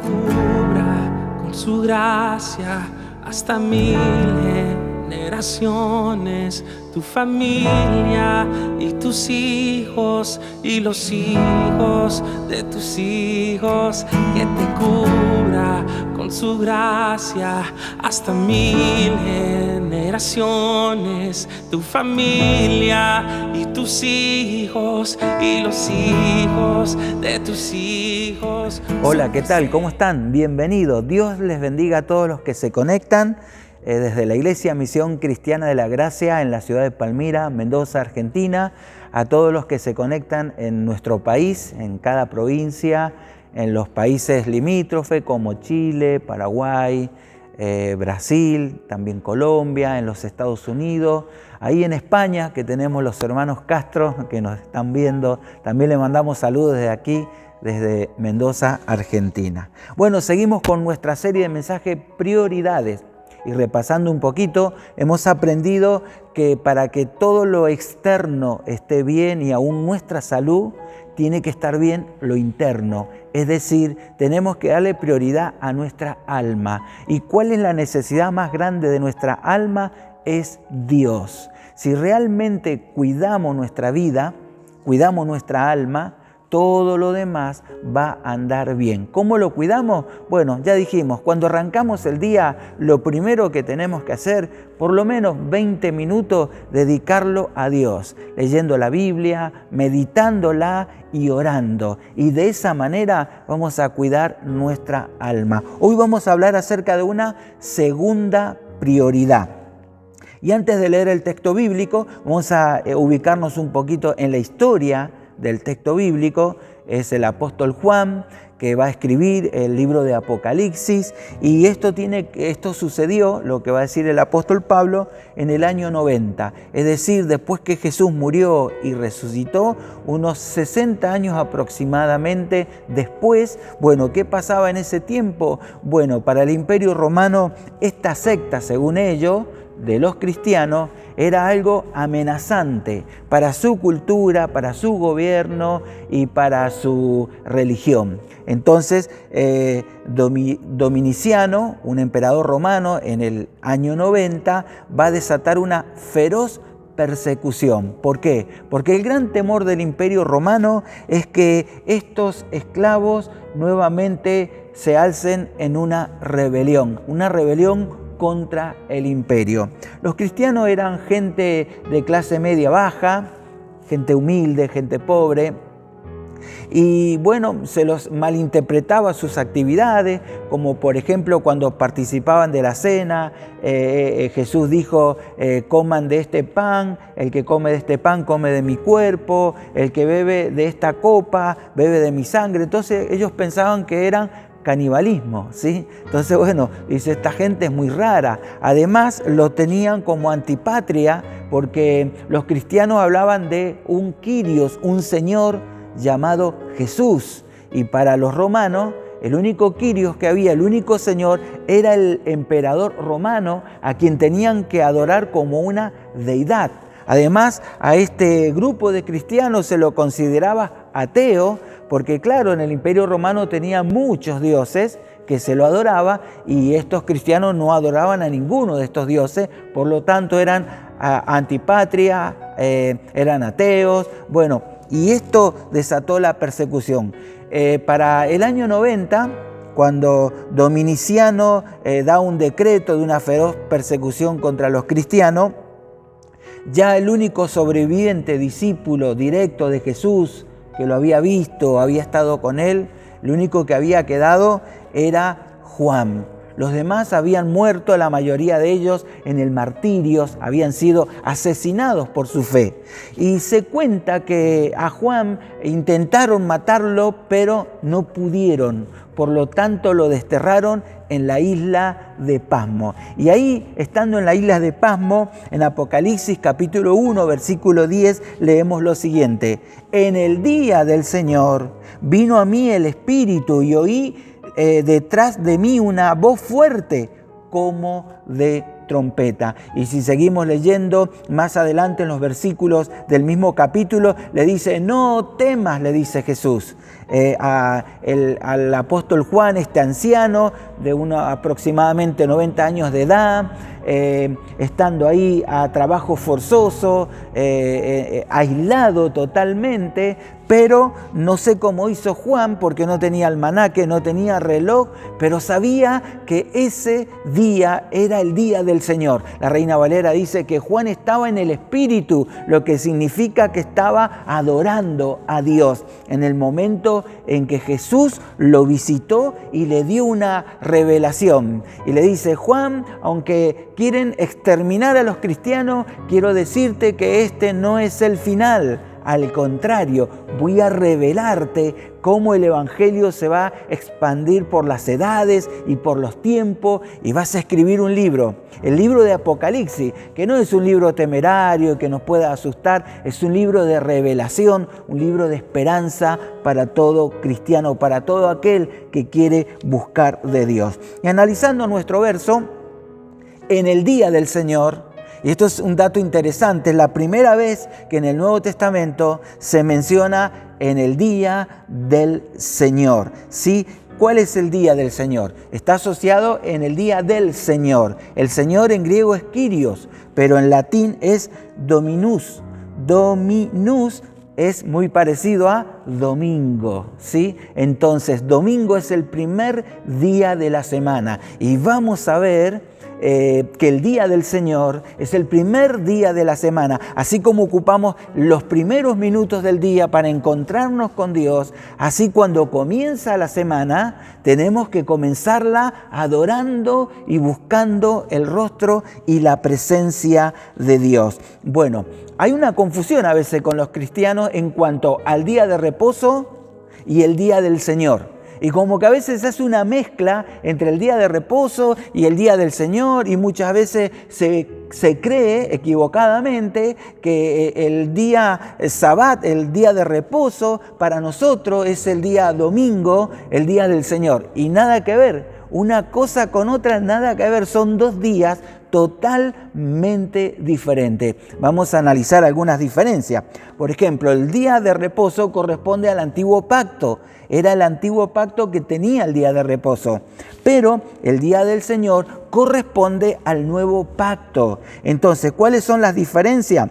cubra con su gracia hasta 1000 generaciones, tu familia y tus hijos y los hijos de tus hijos, que te cubra con su gracia hasta 1000 generaciones, tu familia y tus hijos y los hijos de tus hijos. Hola, ¿qué tal? ¿Cómo están? Bienvenidos. Dios les bendiga a todos los que se conectan desde la Iglesia Misión Cristiana de la Gracia en la ciudad de Palmira, Mendoza, Argentina, a todos los que se conectan en nuestro país, en cada provincia, en los países limítrofes como Chile, Paraguay, Brasil, también Colombia, en los Estados Unidos, ahí en España, que tenemos los hermanos Castro que nos están viendo, también le mandamos saludos desde aquí, desde Mendoza, Argentina. Bueno, seguimos con nuestra serie de mensajes Prioridades. Y repasando un poquito, hemos aprendido que para que todo lo externo esté bien y aún nuestra salud, tiene que estar bien lo interno. Es decir, tenemos que darle prioridad a nuestra alma. ¿Y cuál es la necesidad más grande de nuestra alma? Es Dios. Si realmente cuidamos nuestra vida, cuidamos nuestra alma, todo lo demás va a andar bien. ¿Cómo lo cuidamos? Bueno, ya dijimos, cuando arrancamos el día, lo primero que tenemos que hacer, por lo menos 20 minutos, dedicarlo a Dios, leyendo la Biblia, meditándola y orando. Y de esa manera vamos a cuidar nuestra alma. Hoy vamos a hablar acerca de una segunda prioridad. Y antes de leer el texto bíblico, vamos a ubicarnos un poquito en la historia del texto bíblico. Es el apóstol Juan que va a escribir el libro de Apocalipsis, y esto sucedió, lo que va a decir el apóstol Pablo, en el año 90, es decir, después que Jesús murió y resucitó, unos 60 años aproximadamente después. Bueno, ¿qué pasaba en ese tiempo? Bueno, para el Imperio Romano, esta secta, según ellos, de los cristianos, era algo amenazante para su cultura, para su gobierno y para su religión. Entonces, Dominiciano, un emperador romano, en el año 90, va a desatar una feroz persecución. ¿Por qué? Porque el gran temor del Imperio Romano es que estos esclavos nuevamente se alcen en una rebelión contra el imperio. Los cristianos eran gente de clase media baja, gente humilde, gente pobre, y bueno, se los malinterpretaba sus actividades, como por ejemplo cuando participaban de la cena, Jesús dijo, coman de este pan, el que come de este pan come de mi cuerpo, el que bebe de esta copa bebe de mi sangre. Entonces ellos pensaban que eran canibalismo, ¿sí? Entonces, bueno, dice, esta gente es muy rara. Además, lo tenían como antipatria porque los cristianos hablaban de un Kyrios, un señor llamado Jesús. Y para los romanos, el único Kyrios que había, el único señor, era el emperador romano, a quien tenían que adorar como una deidad. Además, a este grupo de cristianos se lo consideraba ateo, porque claro, en el Imperio Romano tenía muchos dioses que se lo adoraba, y estos cristianos no adoraban a ninguno de estos dioses, por lo tanto eran antipatria, eran ateos. Bueno, y esto desató la persecución. Para el año 90, cuando Dominiciano da un decreto de una feroz persecución contra los cristianos, ya el único sobreviviente discípulo directo de Jesús, que lo había visto, había estado con él, lo único que había quedado era Juan. Los demás habían muerto, la mayoría de ellos en el martirio, habían sido asesinados por su fe. Y se cuenta que a Juan intentaron matarlo, pero no pudieron. Por lo tanto, lo desterraron en la isla de Pasmo. Y ahí, estando en la isla de Pasmo, en Apocalipsis capítulo 1, versículo 10, leemos lo siguiente: en el día del Señor vino a mí el Espíritu y oí detrás de mí una voz fuerte como de trompeta. Y si seguimos leyendo más adelante en los versículos del mismo capítulo, le dice, no temas, le dice Jesús al apóstol Juan, este anciano de aproximadamente 90 años de edad, estando ahí a trabajo forzoso, aislado totalmente, pero no sé cómo hizo Juan, porque no tenía almanaque, no tenía reloj, pero sabía que ese día era el día del Señor. La Reina Valera dice que Juan estaba en el Espíritu, lo que significa que estaba adorando a Dios en el momento en que Jesús lo visitó y le dio una revelación. Y le dice, Juan, aunque quieren exterminar a los cristianos, quiero decirte que este no es el final. Al contrario, voy a revelarte cómo el Evangelio se va a expandir por las edades y por los tiempos, y vas a escribir un libro, el libro de Apocalipsis, que no es un libro temerario que nos pueda asustar, es un libro de revelación, un libro de esperanza para todo cristiano, para todo aquel que quiere buscar de Dios. Y analizando nuestro verso, en el día del Señor, y esto es un dato interesante, es la primera vez que en el Nuevo Testamento se menciona en el día del Señor. ¿Sí? ¿Cuál es el día del Señor? Está asociado en el día del Señor. El Señor en griego es Kyrios, pero en latín es Dominus. Dominus es muy parecido a domingo, ¿sí? Entonces, domingo es el primer día de la semana y vamos a ver que el día del Señor es el primer día de la semana. Así como ocupamos los primeros minutos del día para encontrarnos con Dios, así cuando comienza la semana tenemos que comenzarla adorando y buscando el rostro y la presencia de Dios. Bueno, hay una confusión a veces con los cristianos en cuanto al día de reposo y el día del Señor. Y como que a veces se hace una mezcla entre el día de reposo y el día del Señor, y muchas veces se cree equivocadamente que el día Sabbat, el día de reposo, para nosotros es el día domingo, el día del Señor. Y nada que ver, una cosa con otra, nada que ver, son dos días totalmente diferentes. Vamos a analizar algunas diferencias. Por ejemplo, el día de reposo corresponde al antiguo pacto. Era el antiguo pacto que tenía el día de reposo. Pero el día del Señor corresponde al nuevo pacto. Entonces, ¿cuáles son las diferencias?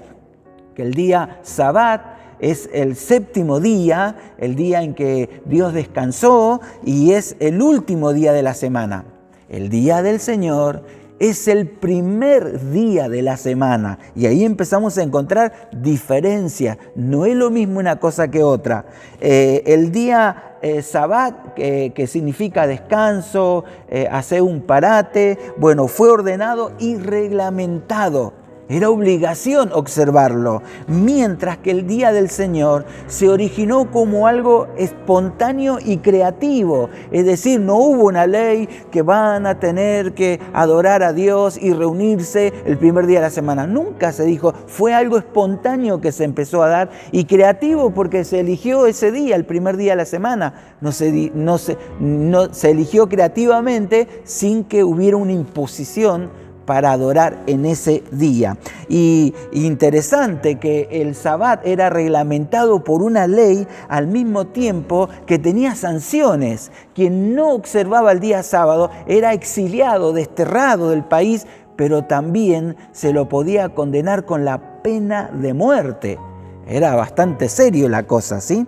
Que el día Sabbat es el séptimo día, el día en que Dios descansó, y es el último día de la semana. El día del Señor es el primer día de la semana, y ahí empezamos a encontrar diferencias. No es lo mismo una cosa que otra. El día Sabbat, que significa descanso, hacer un parate, bueno, fue ordenado y reglamentado. Era obligación observarlo, mientras que el día del Señor se originó como algo espontáneo y creativo. Es decir, no hubo una ley que van a tener que adorar a Dios y reunirse el primer día de la semana. Nunca se dijo, fue algo espontáneo que se empezó a dar y creativo porque se eligió ese día, el primer día de la semana. Se eligió creativamente sin que hubiera una imposición para adorar en ese día. Y interesante que el Sabbat era reglamentado por una ley al mismo tiempo que tenía sanciones. Quien no observaba el día sábado era exiliado, desterrado del país, pero también se lo podía condenar con la pena de muerte. Era bastante serio la cosa, ¿sí?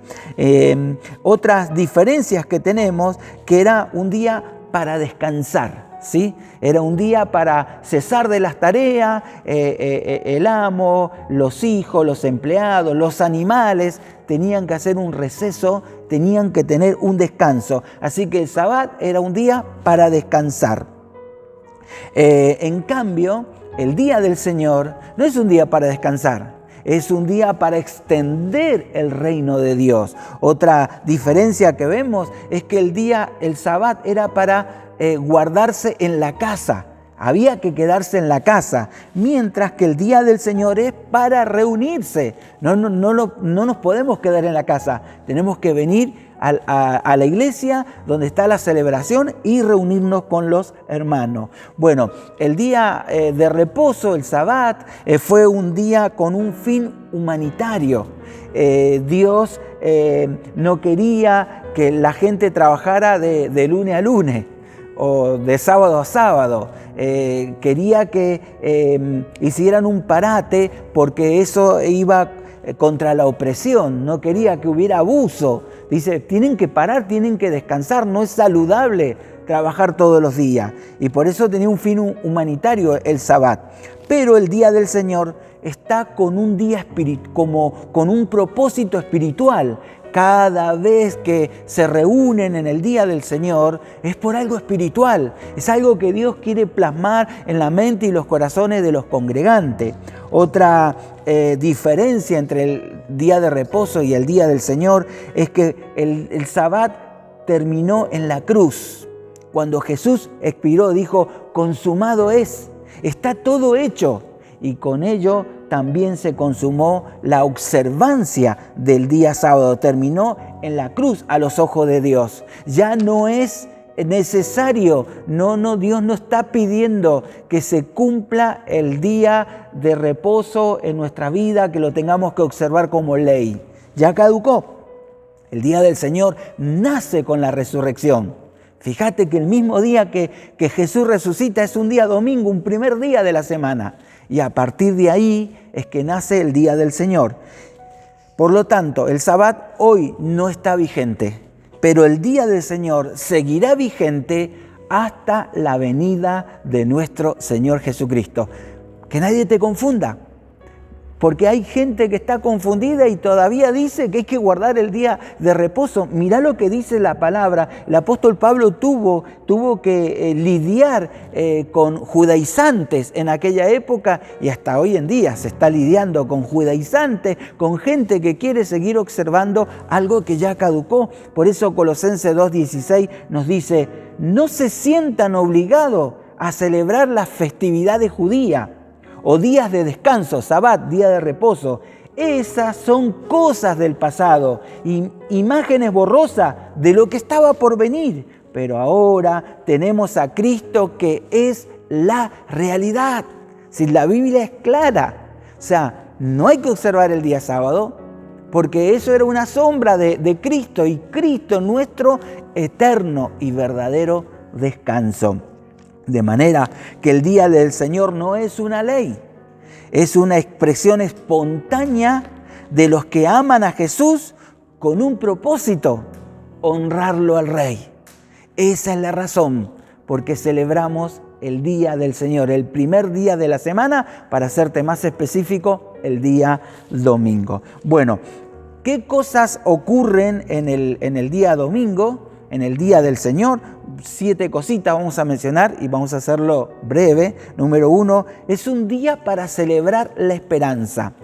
Otras diferencias que tenemos, que era un día para descansar. ¿Sí? Era un día para cesar de las tareas, el amo, los hijos, los empleados, los animales tenían que hacer un receso, tenían que tener un descanso. Así que el Sabbat era un día para descansar. En cambio, el día del Señor no es un día para descansar. Es un día para extender el reino de Dios. Otra diferencia que vemos es que el Sabbat era para guardarse en la casa. había que quedarse en la casa, mientras que el día del Señor es para reunirse. No nos podemos quedar en la casa, tenemos que venir a la iglesia donde está la celebración y reunirnos con los hermanos. Bueno, el día de reposo, el Sabbat, fue un día con un fin humanitario. Dios no quería que la gente trabajara de lunes a lunes o de sábado a sábado. Quería que hicieran un parate porque eso iba contra la opresión, no quería que hubiera abuso. Dice, tienen que parar, tienen que descansar, no es saludable trabajar todos los días. Y por eso tenía un fin humanitario el Sabbat. Pero el día del Señor está con un día con un propósito espiritual. Cada vez que se reúnen en el día del Señor es por algo espiritual, es algo que Dios quiere plasmar en la mente y los corazones de los congregantes. Otra diferencia entre el día de reposo y el día del Señor es que el Sabbat terminó en la cruz. Cuando Jesús expiró, dijo, consumado es, está todo hecho. Y con ello también se consumó la observancia del día sábado. Terminó en la cruz a los ojos de Dios. Ya no es necesario, Dios no está pidiendo que se cumpla el día de reposo en nuestra vida, que lo tengamos que observar como ley. Ya caducó. El día del Señor nace con la resurrección. Fíjate que el mismo día que Jesús resucita es un día domingo, un primer día de la semana. Y a partir de ahí es que nace el día del Señor. Por lo tanto, el Sabbat hoy no está vigente, pero el día del Señor seguirá vigente hasta la venida de nuestro Señor Jesucristo. Que nadie te confunda, porque hay gente que está confundida y todavía dice que hay que guardar el día de reposo. Mirá lo que dice la palabra. El apóstol Pablo tuvo que lidiar con judaizantes en aquella época y hasta hoy en día se está lidiando con judaizantes, con gente que quiere seguir observando algo que ya caducó. Por eso Colosenses 2:16 nos dice, no se sientan obligados a celebrar las festividades judías o días de descanso, Sabbat, día de reposo. Esas son cosas del pasado, imágenes borrosas de lo que estaba por venir. Pero ahora tenemos a Cristo que es la realidad. Si la Biblia es clara, o sea, no hay que observar el día sábado, porque eso era una sombra de Cristo y Cristo nuestro eterno y verdadero descanso. De manera que el día del Señor no es una ley, es una expresión espontánea de los que aman a Jesús con un propósito, honrarlo al Rey. Esa es la razón por qué celebramos el día del Señor, el primer día de la semana, para serte más específico, el día domingo. Bueno, ¿qué cosas ocurren en el día domingo, en el día del Señor? 7 cositas vamos a mencionar y vamos a hacerlo breve. Número 1, es un día para celebrar la esperanza.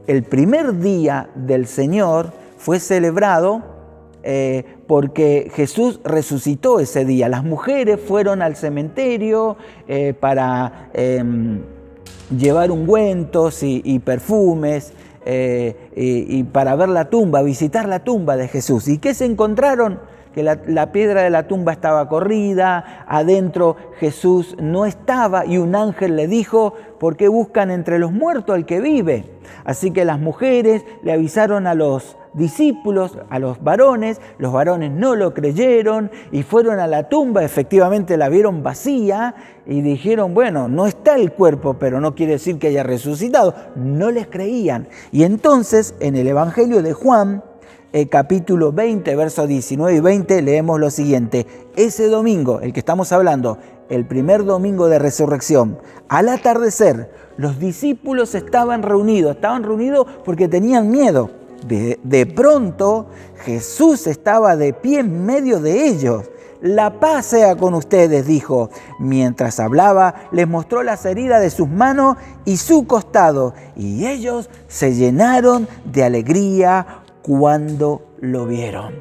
El primer día del Señor fue celebrado porque Jesús resucitó ese día. Las mujeres fueron al cementerio para llevar ungüentos y perfumes y para ver la tumba, visitar la tumba de Jesús. ¿Y qué se encontraron? Que la piedra de la tumba estaba corrida, adentro Jesús no estaba y un ángel le dijo, ¿por qué buscan entre los muertos al que vive? Así que las mujeres le avisaron a los discípulos, a los varones no lo creyeron y fueron a la tumba, efectivamente la vieron vacía y dijeron, bueno, no está el cuerpo, pero no quiere decir que haya resucitado. No les creían. Y entonces en el Evangelio de Juan, capítulo 20, versos 19 y 20, leemos lo siguiente. Ese domingo, el que estamos hablando, el primer domingo de resurrección, al atardecer, los discípulos estaban reunidos porque tenían miedo. De pronto, Jesús estaba de pie en medio de ellos. La paz sea con ustedes, dijo. Mientras hablaba, les mostró las heridas de sus manos y su costado, y ellos se llenaron de alegría cuando lo vieron.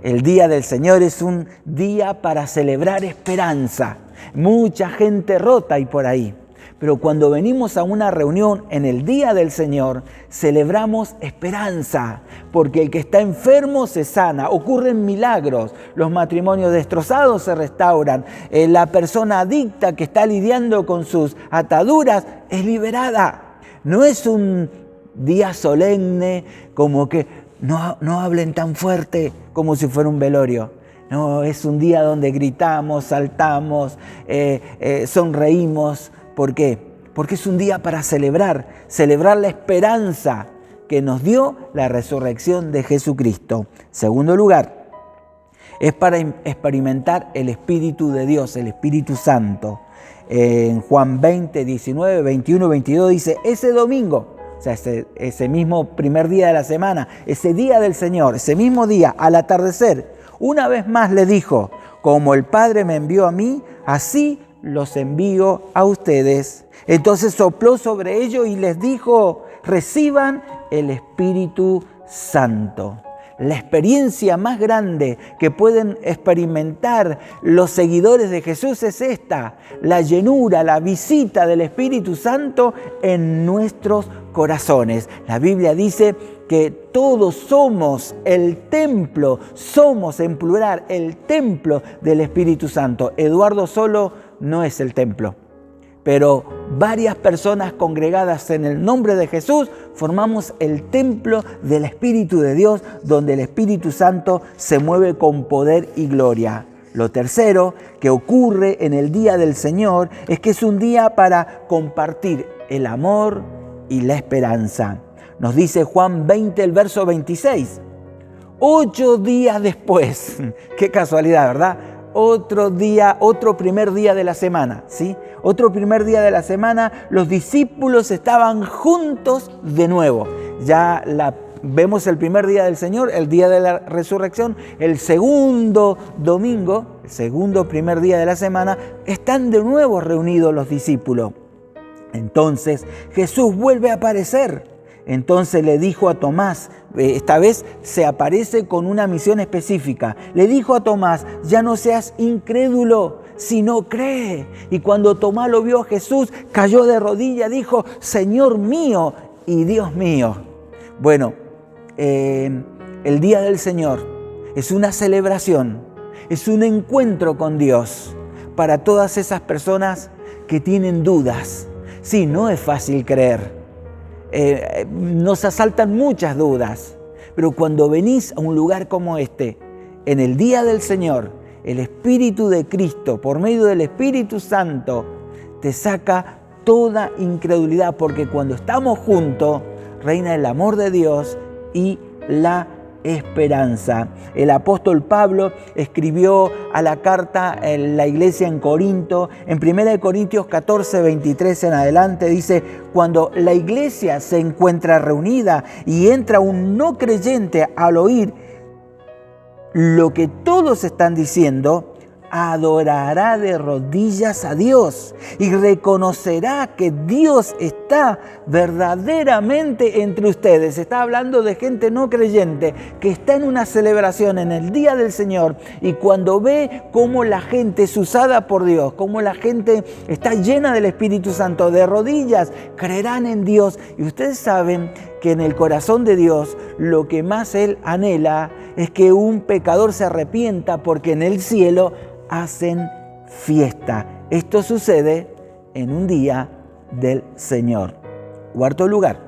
El día del Señor es un día para celebrar esperanza. mucha gente rota y por ahí. Pero cuando venimos a una reunión en el día del Señor, celebramos esperanza, porque el que está enfermo se sana, ocurren milagros, los matrimonios destrozados se restauran, la persona adicta que está lidiando con sus ataduras es liberada. No es un día solemne como que no hablen tan fuerte como si fuera un velorio. No, es un día donde gritamos, saltamos, sonreímos. ¿Por qué? Porque es un día para celebrar la esperanza que nos dio la resurrección de Jesucristo. Segundo lugar, es para experimentar el Espíritu de Dios, el Espíritu Santo. En Juan 20, 19, 21, 22 dice, ese domingo, o sea, ese mismo primer día de la semana, ese día del Señor, ese mismo día, al atardecer, una vez más le dijo, como el Padre me envió a mí, así los envío a ustedes. Entonces sopló sobre ellos y les dijo, reciban el Espíritu Santo. La experiencia más grande que pueden experimentar los seguidores de Jesús es esta, la llenura, la visita del Espíritu Santo en nuestros corazones. La Biblia dice que todos somos el templo, somos en plural el templo del Espíritu Santo. Eduardo solo no es el templo, pero varias personas congregadas en el nombre de Jesús formamos el templo del Espíritu de Dios, donde el Espíritu Santo se mueve con poder y gloria. Lo tercero que ocurre en el día del Señor es que es un día para compartir el amor y la esperanza. Nos dice Juan 20, el verso 26. 8 días después, qué casualidad, ¿verdad? Otro día, otro primer día de la semana, ¿sí? Otro primer día de la semana, los discípulos estaban juntos de nuevo. Ya vemos el primer día del Señor, el día de la resurrección, el segundo domingo, el segundo primer día de la semana, están de nuevo reunidos los discípulos. Entonces Jesús vuelve a aparecer. Entonces le dijo a Tomás, esta vez se aparece con una misión específica. Le dijo a Tomás, ya no seas incrédulo, sino cree. Y cuando Tomás lo vio a Jesús, cayó de rodillas, dijo, Señor mío y Dios mío. Bueno, el día del Señor es una celebración, es un encuentro con Dios para todas esas personas que tienen dudas. Sí, no es fácil creer. Nos asaltan muchas dudas, pero cuando venís a un lugar como este, en el día del Señor, el Espíritu de Cristo, por medio del Espíritu Santo, te saca toda incredulidad, porque cuando estamos juntos, reina el amor de Dios y la esperanza. El apóstol Pablo escribió a la carta en la iglesia en Corinto, en 1 Corintios 14, 23 en adelante, dice, cuando la iglesia se encuentra reunida y entra un no creyente al oír lo que todos están diciendo, adorará de rodillas a Dios y reconocerá que Dios está verdaderamente entre ustedes. Está hablando de gente no creyente que está en una celebración en el día del Señor, y cuando ve cómo la gente es usada por Dios, cómo la gente está llena del Espíritu Santo, de rodillas, creerán en Dios. Y ustedes saben que en el corazón de Dios lo que más Él anhela es que un pecador se arrepienta, porque en el cielo hacen fiesta. Esto sucede en un día del Señor. Cuarto lugar,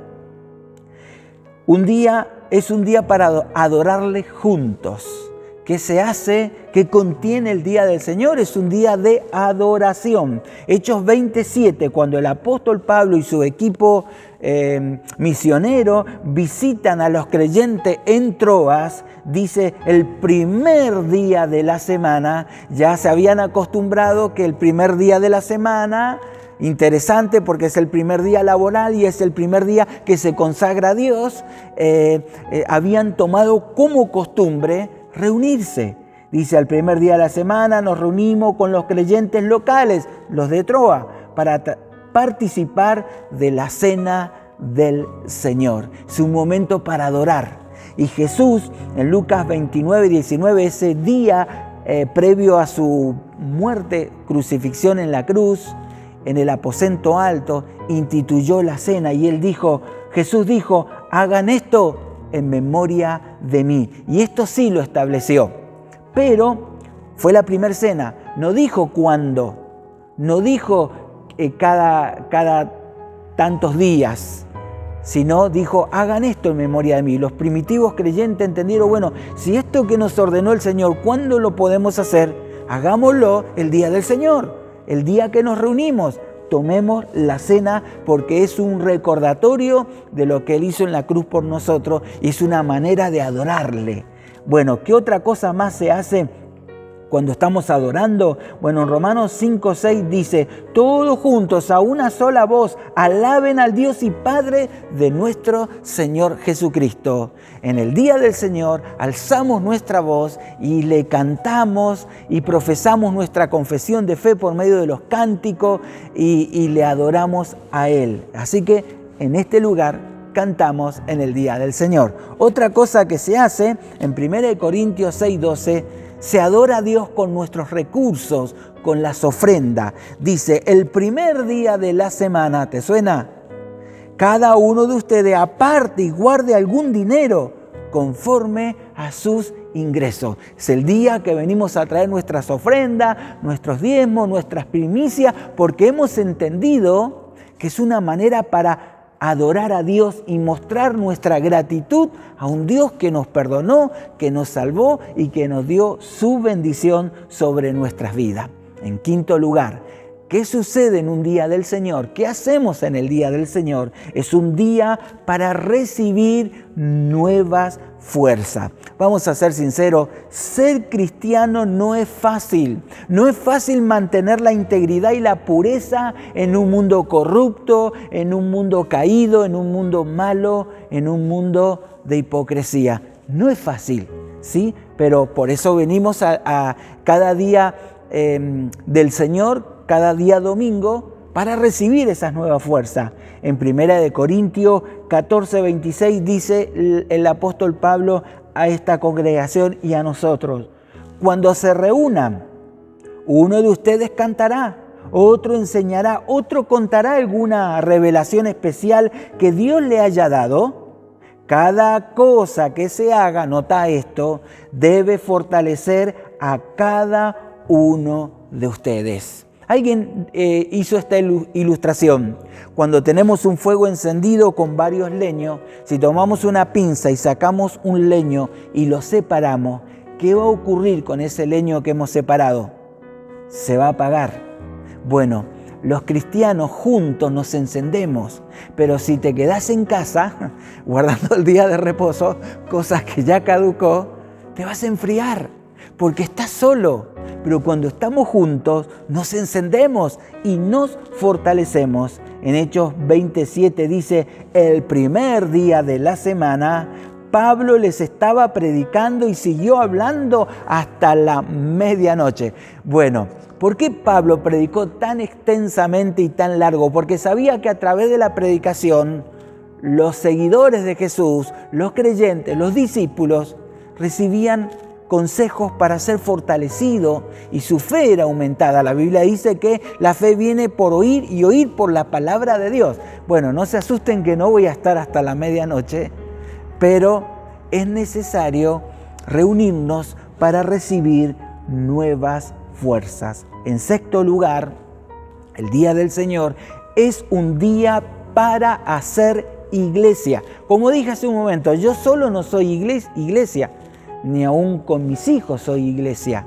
es un día para adorarle juntos. ¿Qué se hace? ¿Qué contiene el día del Señor? Es un día de adoración. Hechos 27, cuando el apóstol Pablo y su equipo misionero visitan a los creyentes en Troas, dice, el primer día de la semana, ya se habían acostumbrado que el primer día de la semana, interesante porque es el primer día laboral y es el primer día que se consagra a Dios, habían tomado como costumbre reunirse. Dice, al primer día de la semana nos reunimos con los creyentes locales, los de Troas, para participar de la cena del Señor. Es un momento para adorar. Y Jesús, en Lucas 29, 19, ese día previo a su muerte, crucifixión en la cruz, en el aposento alto, instituyó la cena y Jesús dijo, hagan esto en memoria de mí. Y esto sí lo estableció. Pero fue la primera cena. No dijo cuándo, no dijo cada tantos días, sino dijo, hagan esto en memoria de mí. Los primitivos creyentes entendieron, bueno, si esto que nos ordenó el Señor, ¿cuándo lo podemos hacer? Hagámoslo el día del Señor, el día que nos reunimos. Tomemos la cena porque es un recordatorio de lo que Él hizo en la cruz por nosotros y es una manera de adorarle. Bueno, ¿qué otra cosa más se hace cuando estamos adorando? Bueno, en Romanos 5:6 dice, todos juntos a una sola voz, alaben al Dios y Padre de nuestro Señor Jesucristo. En el día del Señor alzamos nuestra voz y le cantamos y profesamos nuestra confesión de fe por medio de los cánticos y le adoramos a Él. Así que en este lugar cantamos en el día del Señor. Otra cosa que se hace en 1 Corintios 6:12, se adora a Dios con nuestros recursos, con las ofrendas. Dice, el primer día de la semana, ¿te suena? Cada uno de ustedes aparte y guarde algún dinero conforme a sus ingresos. Es el día que venimos a traer nuestras ofrendas, nuestros diezmos, nuestras primicias, porque hemos entendido que es una manera para adorar a Dios y mostrar nuestra gratitud a un Dios que nos perdonó, que nos salvó y que nos dio su bendición sobre nuestras vidas. En quinto lugar, ¿qué sucede en un día del Señor? ¿Qué hacemos en el día del Señor? Es un día para recibir nuevas fuerzas. Vamos a ser sinceros, ser cristiano no es fácil. No es fácil mantener la integridad y la pureza en un mundo corrupto, en un mundo caído, en un mundo malo, en un mundo de hipocresía. No es fácil, ¿sí? Pero por eso venimos a cada día del Señor, cada día domingo, para recibir esas nuevas fuerzas. En 1 Corintios 14:26 dice el apóstol Pablo a esta congregación y a nosotros, cuando se reúnan, uno de ustedes cantará, otro enseñará, otro contará alguna revelación especial que Dios le haya dado. Cada cosa que se haga, nota esto, debe fortalecer a cada uno de ustedes. Alguien hizo esta ilustración. Cuando tenemos un fuego encendido con varios leños, si tomamos una pinza y sacamos un leño y lo separamos, ¿qué va a ocurrir con ese leño que hemos separado? Se va a apagar. Bueno, los cristianos juntos nos encendemos, pero si te quedas en casa, guardando el día de reposo, cosas que ya caducó, te vas a enfriar, porque estás solo. Pero cuando estamos juntos, nos encendemos y nos fortalecemos. En Hechos 27 dice, el primer día de la semana, Pablo les estaba predicando y siguió hablando hasta la medianoche. Bueno, ¿por qué Pablo predicó tan extensamente y tan largo? Porque sabía que a través de la predicación, los seguidores de Jesús, los creyentes, los discípulos, recibían consejos para ser fortalecido y su fe era aumentada. La Biblia dice que la fe viene por oír y oír por la palabra de Dios. Bueno, no se asusten que no voy a estar hasta la medianoche, pero es necesario reunirnos para recibir nuevas fuerzas. En sexto lugar, el día del Señor es un día para hacer iglesia. Como dije hace un momento, yo solo no soy iglesia, ni aún con mis hijos soy iglesia.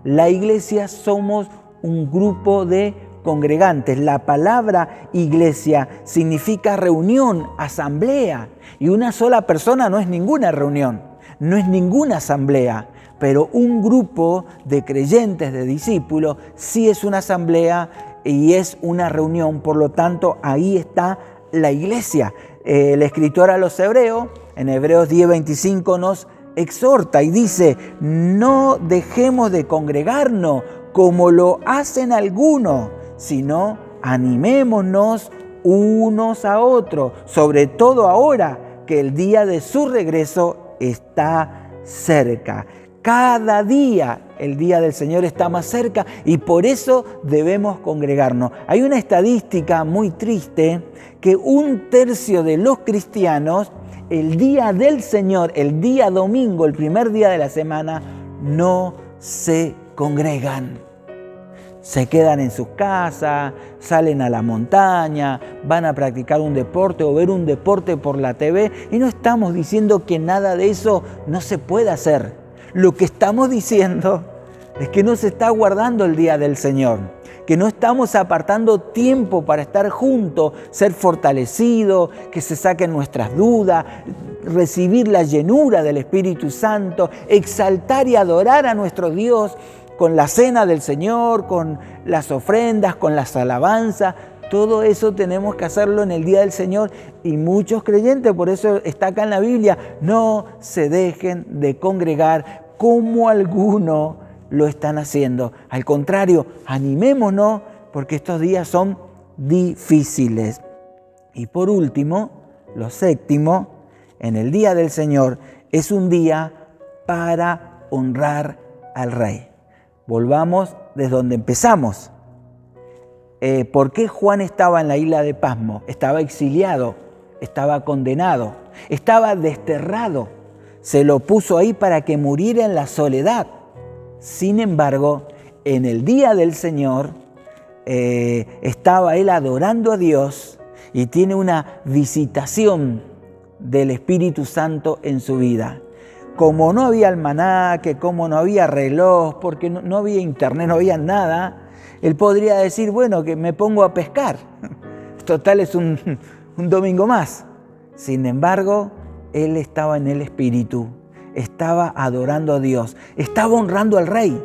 La iglesia somos un grupo de congregantes. La palabra iglesia significa reunión, asamblea. Y una sola persona no es ninguna reunión, no es ninguna asamblea. Pero un grupo de creyentes, de discípulos, sí es una asamblea y es una reunión. Por lo tanto, ahí está la iglesia. El escritor a los Hebreos, en Hebreos 10:25, nos exhorta y dice, no dejemos de congregarnos como lo hacen algunos, sino animémonos unos a otros, sobre todo ahora que el día de su regreso está cerca. Cada día el día del Señor está más cerca y por eso debemos congregarnos. Hay una estadística muy triste que 1/3 de los cristianos el día del Señor, el día domingo, el primer día de la semana, no se congregan. Se quedan en sus casas, salen a la montaña, van a practicar un deporte o ver un deporte por la TV. Y no estamos diciendo que nada de eso no se pueda hacer. Lo que estamos diciendo es que no se está guardando el día del Señor, que no estamos apartando tiempo para estar juntos, ser fortalecidos, que se saquen nuestras dudas, recibir la llenura del Espíritu Santo, exaltar y adorar a nuestro Dios con la cena del Señor, con las ofrendas, con las alabanzas. Todo eso tenemos que hacerlo en el día del Señor y muchos creyentes, por eso está acá en la Biblia, no se dejen de congregar como algunos lo están haciendo. Al contrario, animémonos porque estos días son difíciles. Y por último, lo séptimo, en el día del Señor es un día para honrar al Rey. Volvamos desde donde empezamos. ¿Por qué Juan estaba en la isla de Patmos? Estaba exiliado, estaba condenado, estaba desterrado. Se lo puso ahí para que muriera en la soledad. Sin embargo, en el día del Señor estaba él adorando a Dios y tiene una visitación del Espíritu Santo en su vida. Como no había almanaque, como no había reloj, porque no había internet, no había nada, él podría decir, bueno, que me pongo a pescar. Total, es un domingo más. Sin embargo, él estaba en el Espíritu, estaba adorando a Dios, estaba honrando al Rey.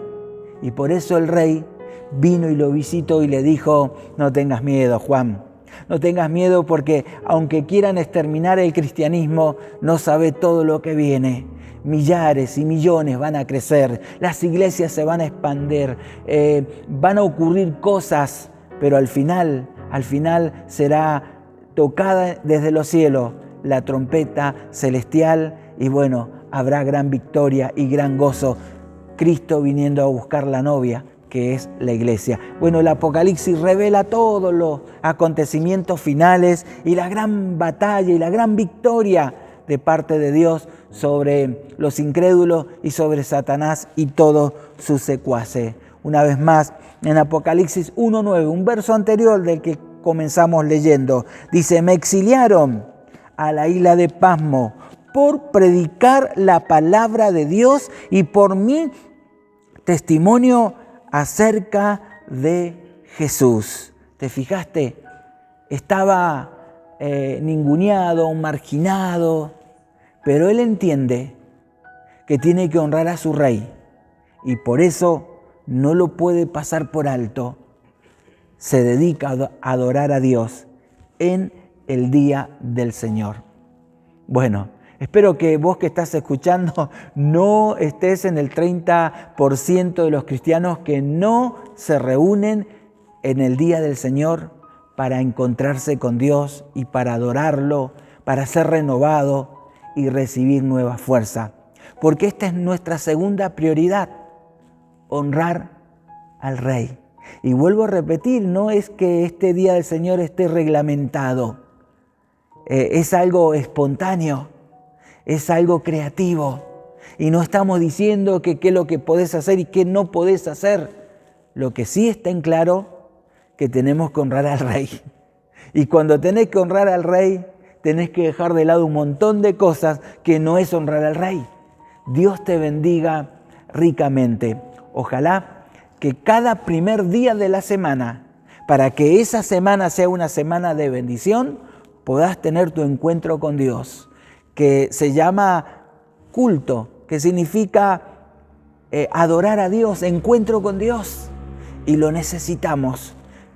Y por eso el Rey vino y lo visitó y le dijo, no tengas miedo, Juan. No tengas miedo porque aunque quieran exterminar el cristianismo, no sabe todo lo que viene. Millares y millones van a crecer, las iglesias se van a expandir, van a ocurrir cosas, pero al final será tocada desde los cielos la trompeta celestial y bueno, habrá gran victoria y gran gozo. Cristo viniendo a buscar la novia, que es la iglesia. Bueno, el Apocalipsis revela todos los acontecimientos finales y la gran batalla y la gran victoria de parte de Dios sobre los incrédulos y sobre Satanás y todos sus secuaces. Una vez más, en Apocalipsis 1:9, un verso anterior del que comenzamos leyendo, dice, me exiliaron a la isla de Patmos por predicar la palabra de Dios y por mi testimonio acerca de Jesús. ¿Te fijaste? Estaba ninguneado, marginado, pero él entiende que tiene que honrar a su Rey y por eso no lo puede pasar por alto. Se dedica a adorar a Dios en el día del Señor. Bueno, espero que vos que estás escuchando no estés en el 30% de los cristianos que no se reúnen en el día del Señor para encontrarse con Dios y para adorarlo, para ser renovado y recibir nueva fuerza. Porque esta es nuestra segunda prioridad, honrar al Rey. Y vuelvo a repetir, no es que este día del Señor esté reglamentado, es algo espontáneo, es algo creativo. Y no estamos diciendo que qué es lo que podés hacer y qué no podés hacer. Lo que sí está en claro, que tenemos que honrar al Rey. Y cuando tenés que honrar al Rey, tenés que dejar de lado un montón de cosas que no es honrar al Rey. Dios te bendiga ricamente. Ojalá que cada primer día de la semana, para que esa semana sea una semana de bendición, podás tener tu encuentro con Dios, que se llama culto, que significa adorar a Dios, encuentro con Dios. Y lo necesitamos.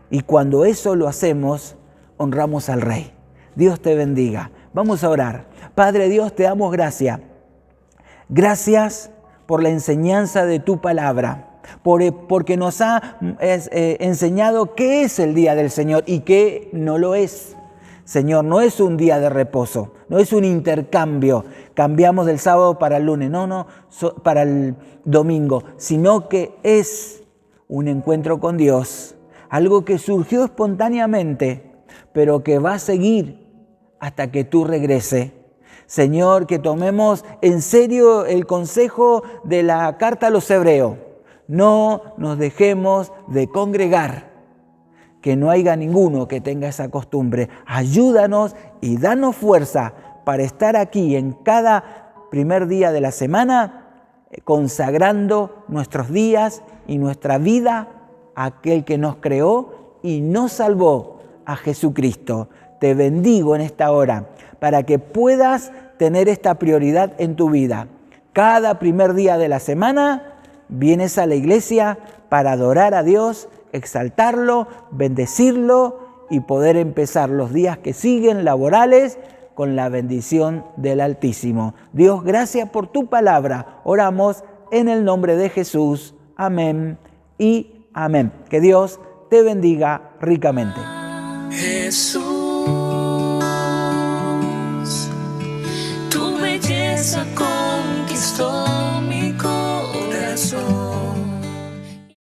Y cuando eso lo hacemos, honramos al Rey. Dios te bendiga. Vamos a orar. Padre Dios, te damos gracias. Gracias por la enseñanza de tu palabra, porque nos ha enseñado qué es el día del Señor y qué no lo es. Señor, no es un día de reposo, no es un intercambio, cambiamos del sábado para el lunes, para el domingo, sino que es un encuentro con Dios, algo que surgió espontáneamente, pero que va a seguir hasta que tú regreses. Señor, que tomemos en serio el consejo de la carta a los hebreos. No nos dejemos de congregar, que no haya ninguno que tenga esa costumbre. Ayúdanos y danos fuerza para estar aquí en cada primer día de la semana, consagrando nuestros días y nuestra vida a aquel que nos creó y nos salvó, a Jesucristo. Te bendigo en esta hora para que puedas tener esta prioridad en tu vida. Cada primer día de la semana vienes a la iglesia para adorar a Dios, exaltarlo, bendecirlo y poder empezar los días que siguen laborales con la bendición del Altísimo. Dios, gracias por tu palabra. Oramos en el nombre de Jesús. Amén y amén. Que Dios te bendiga ricamente. Jesús, tu belleza conquistó mi corazón.